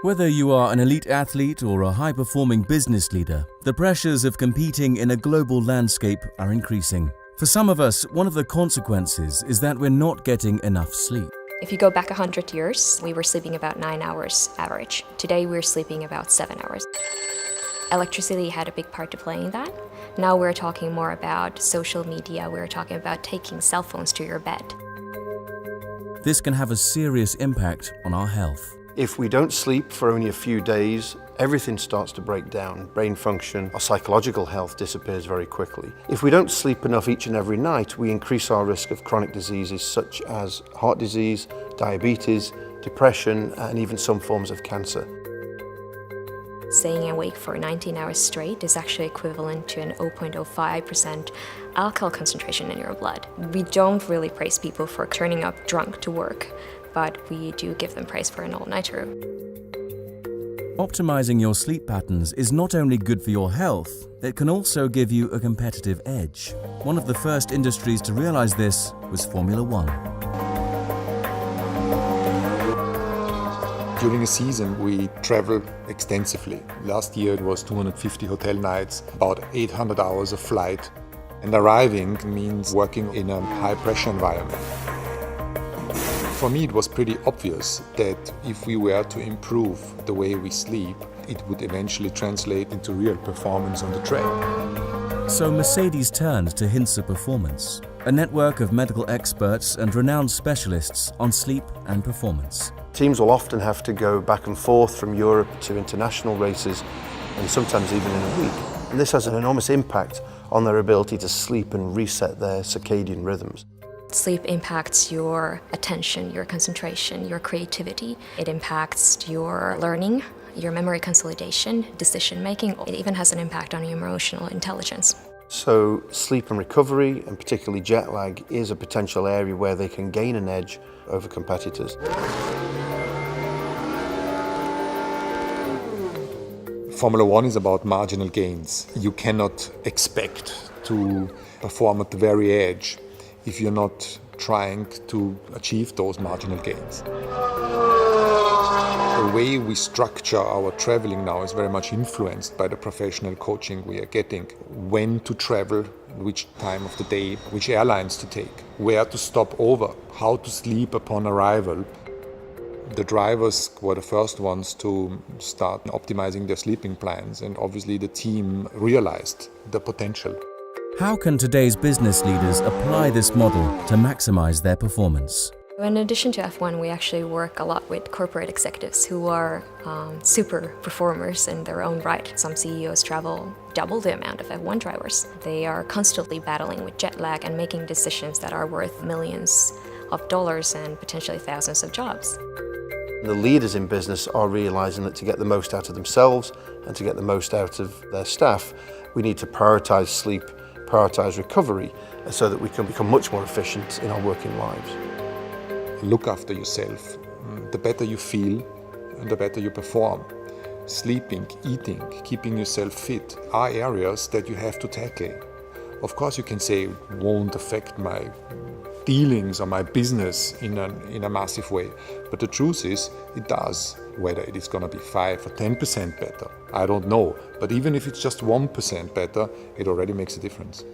Whether you are an elite athlete or a high-performing business leader, the pressures of competing in a global landscape are increasing. For some of us, one of the consequences is that we're not getting enough sleep. If you go back 100 years, we were sleeping about 9 hours average. Today we're sleeping about 7 hours. Electricity had a big part to play in that. Now we're talking more about social media, we're talking about taking cell phones to your bed. This can have a serious impact on our health. If we don't sleep for only a few days, everything starts to break down. Brain function, our psychological health disappears very quickly. If we don't sleep enough each and every night, we increase our risk of chronic diseases such as heart disease, diabetes, depression, and even some forms of cancer. Staying awake for 19 hours straight is actually equivalent to an 0.05% alcohol concentration in your blood. We don't really praise people for turning up drunk to work, but we do give them praise for an all-nighter. Optimizing your sleep patterns is not only good for your health, it can also give you a competitive edge. One of the first industries to realize this was Formula One. During a season, we travel extensively. Last year it was 250 hotel nights, about 800 hours of flight. And arriving means working in a high-pressure environment. For me, it was pretty obvious that if we were to improve the way we sleep, it would eventually translate into real performance on the track. So Mercedes turned to Hintsa Performance, a network of medical experts and renowned specialists on sleep and performance. Teams will often have to go back and forth from Europe to international races, and sometimes even in a week. And this has an enormous impact on their ability to sleep and reset their circadian rhythms. Sleep impacts your attention, your concentration, your creativity. It impacts your learning, your memory consolidation, decision making. It even has an impact on your emotional intelligence. So sleep and recovery, and particularly jet lag, is a potential area where they can gain an edge over competitors. Formula One is about marginal gains. You cannot expect to perform at the very edge if you're not trying to achieve those marginal gains. The way we structure our traveling now is very much influenced by the professional coaching we are getting. When to travel, which time of the day, which airlines to take, where to stop over, how to sleep upon arrival. The drivers were the first ones to start optimizing their sleeping plans, and obviously the team realized the potential. How can today's business leaders apply this model to maximize their performance? In addition to F1, we actually work a lot with corporate executives who are super performers in their own right. Some CEOs travel double the amount of F1 drivers. They are constantly battling with jet lag and making decisions that are worth millions of dollars and potentially thousands of jobs. The leaders in business are realizing that to get the most out of themselves and to get the most out of their staff, we need to prioritize sleep, prioritize recovery, so that we can become much more efficient in our working lives. Look after yourself. The better you feel, the better you perform. Sleeping, eating, keeping yourself fit are areas that you have to tackle. Of course, you can say it won't affect my dealings or my business in a massive way, but the truth is it does. Whether it is going to be 5 or 10% better, I don't know, but even if it's just 1% better, it already makes a difference.